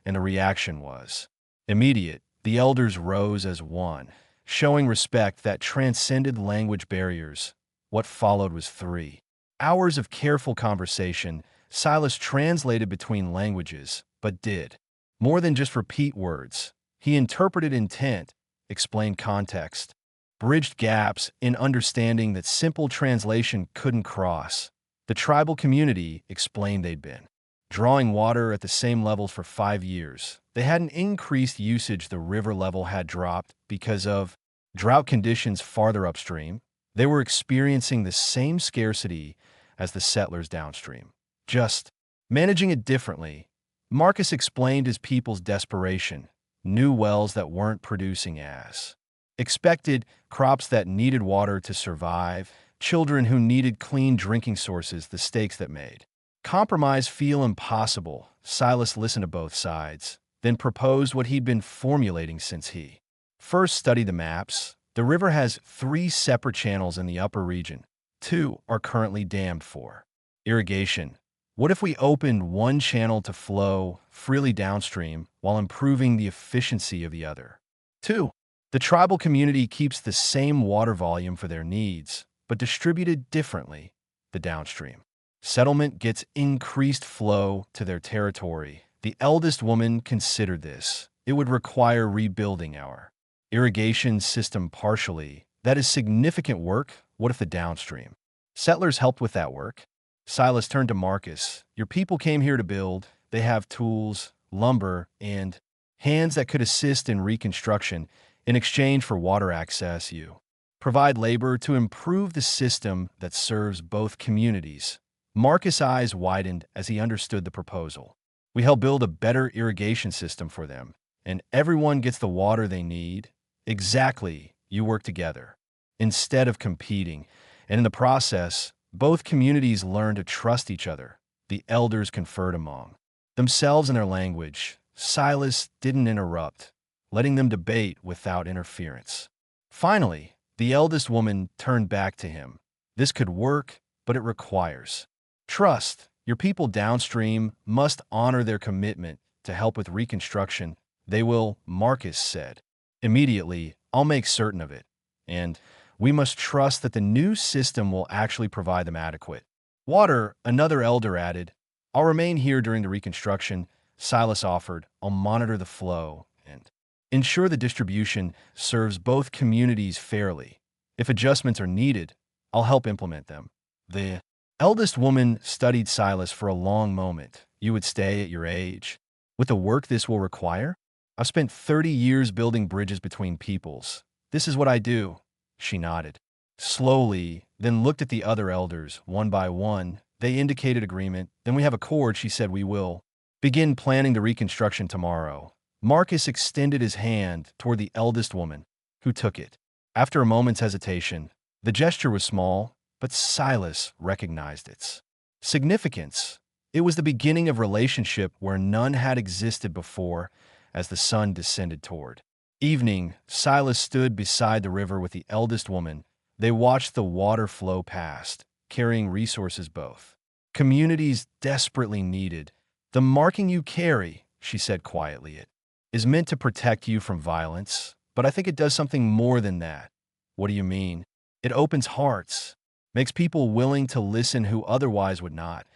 and the reaction was immediate. The elders rose as one, showing respect that transcended language barriers. What followed was 3 hours of careful conversation. Silas translated between languages, but did more than just repeat words. He interpreted intent, explained context, bridged gaps in understanding that simple translation couldn't cross. The tribal community explained they'd been drawing water at the same levels for 5 years. They had an increased usage. The river level had dropped because of drought conditions farther upstream. They were experiencing the same scarcity as the settlers downstream, just managing it differently. Marcus explained his people's desperation, new wells that weren't producing as expected, crops that needed water to survive, children who needed clean drinking sources, the stakes that made compromise feel impossible. Silas listened to both sides, then proposed what he'd been formulating since he first studied the maps. The river has 3 separate channels in the upper region. 2 are currently dammed for irrigation. What if we opened one channel to flow freely downstream while improving the efficiency of the other? 2. The tribal community keeps the same water volume for their needs, but distributed differently. The downstream settlement gets increased flow to their territory. The eldest woman considered this. It would require rebuilding our irrigation system partially. That is significant work. What if the downstream settlers helped with that work? Silas turned to Marcus. Your people came here to build. They have tools, lumber, and hands that could assist in reconstruction. In exchange for water access, you provide labor to improve the system that serves both communities. Marcus' eyes widened as he understood the proposal. We help build a better irrigation system for them, and everyone gets the water they need. Exactly, you work together instead of competing, and in the process, both communities learn to trust each other. The elders conferred among themselves in their language. Silas didn't interrupt, letting them debate without interference. Finally, the eldest woman turned back to him. This could work, but it requires trust. Your people downstream must honor their commitment to help with reconstruction. They will, Marcus said. Immediately, I'll make certain of it. And we must trust that the new system will actually provide them adequate water. Another elder added, I'll remain here during the reconstruction. Silas offered, I'll monitor the flow and ensure the distribution serves both communities fairly. If adjustments are needed, I'll help implement them. The eldest woman studied Silas for a long moment. You would stay at your age with the work this will require? I've spent 30 years building bridges between peoples. This is what I do. She nodded slowly, then looked at the other elders one by one. They indicated agreement. Then we have accord. She said, we will begin planning the reconstruction tomorrow. Marcus extended his hand toward the eldest woman, who took it. After a moment's hesitation, the gesture was small, but Silas recognized its significance. It was the beginning of a relationship where none had existed before. As the sun descended toward evening, Silas stood beside the river with the eldest woman. They watched the water flow past, carrying resources both communities desperately needed. The marking you carry, she said quietly, it is meant to protect you from violence, but I think it does something more than that. What do you mean? It opens hearts, makes people willing to listen who otherwise would not.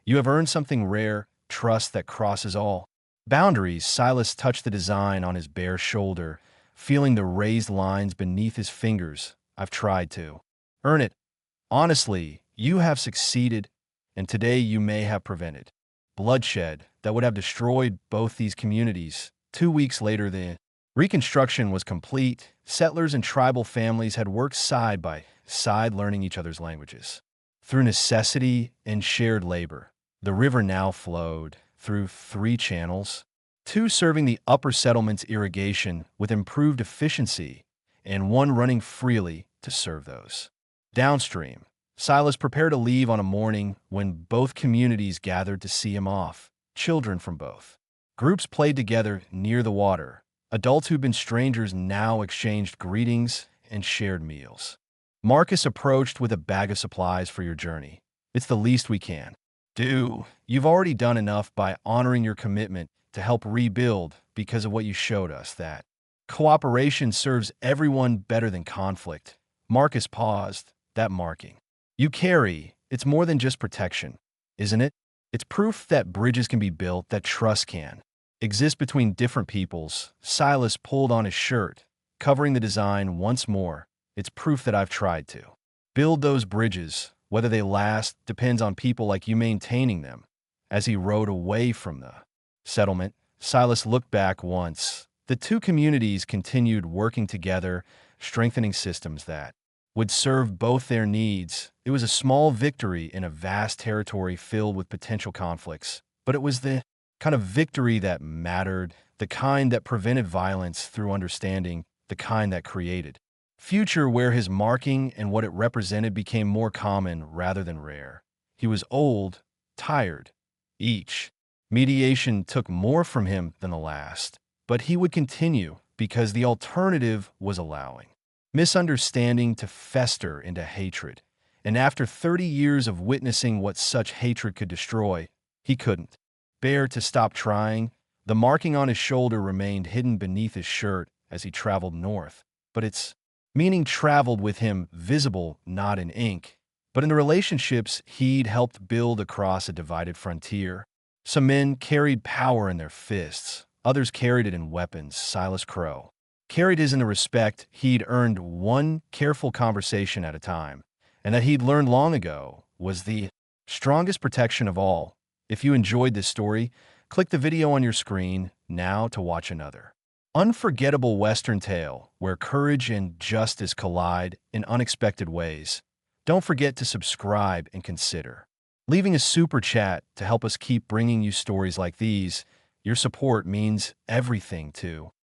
You have earned something rare, trust that crosses all boundaries. Silas touched the design on his bare shoulder, feeling the raised lines beneath his fingers. I've tried to earn it. Honestly, you have succeeded, and today you may have prevented bloodshed that would have destroyed both these communities. 2 weeks later, the reconstruction was complete. Settlers and tribal families had worked side by side, learning each other's languages. Through necessity and shared labor, the river now flowed through 3 channels, 2 serving the upper settlement's irrigation with improved efficiency, and 1 running freely to serve those downstream. Silas prepared to leave on a morning when both communities gathered to see him off. Children from both groups played together near the water. Adults who'd been strangers now exchanged greetings and shared meals. Marcus approached with a bag of supplies for your journey. It's the least we can do. You've already done enough by honoring your commitment to help rebuild because of what you showed us, that cooperation serves everyone better than conflict. Marcus paused. That marking you carry, it's more than just protection, isn't it? It's proof that bridges can be built, that trust can exist between different peoples. Silas pulled on his shirt, covering the design once more. It's proof that I've tried to build those bridges. Whether they last depends on people like you maintaining them. As he rode away from the settlement, Silas looked back once. The two communities continued working together, strengthening systems that would serve both their needs. It was a small victory in a vast territory filled with potential conflicts, but it was the kind of victory that mattered, the kind that prevented violence through understanding, the kind that created future where his marking and what it represented became more common rather than rare. He was old, tired. Each mediation took more from him than the last, but he would continue because the alternative was allowing misunderstanding to fester into hatred. And after 30 years of witnessing what such hatred could destroy, he couldn't bear to stop trying. The marking on his shoulder remained hidden beneath his shirt as he traveled north, but its meaning traveled with him, visible not in ink, but in the relationships he'd helped build across a divided frontier. Some men carried power in their fists, others carried it in weapons. Silas Crow carried his in the respect he'd earned one careful conversation at a time, and that he'd learned long ago was the strongest protection of all. If you enjoyed this story, click the video on your screen now to watch another unforgettable Western tale where courage and justice collide in unexpected ways. Don't forget to subscribe and consider leaving a super chat to help us keep bringing you stories like these. Your support means everything to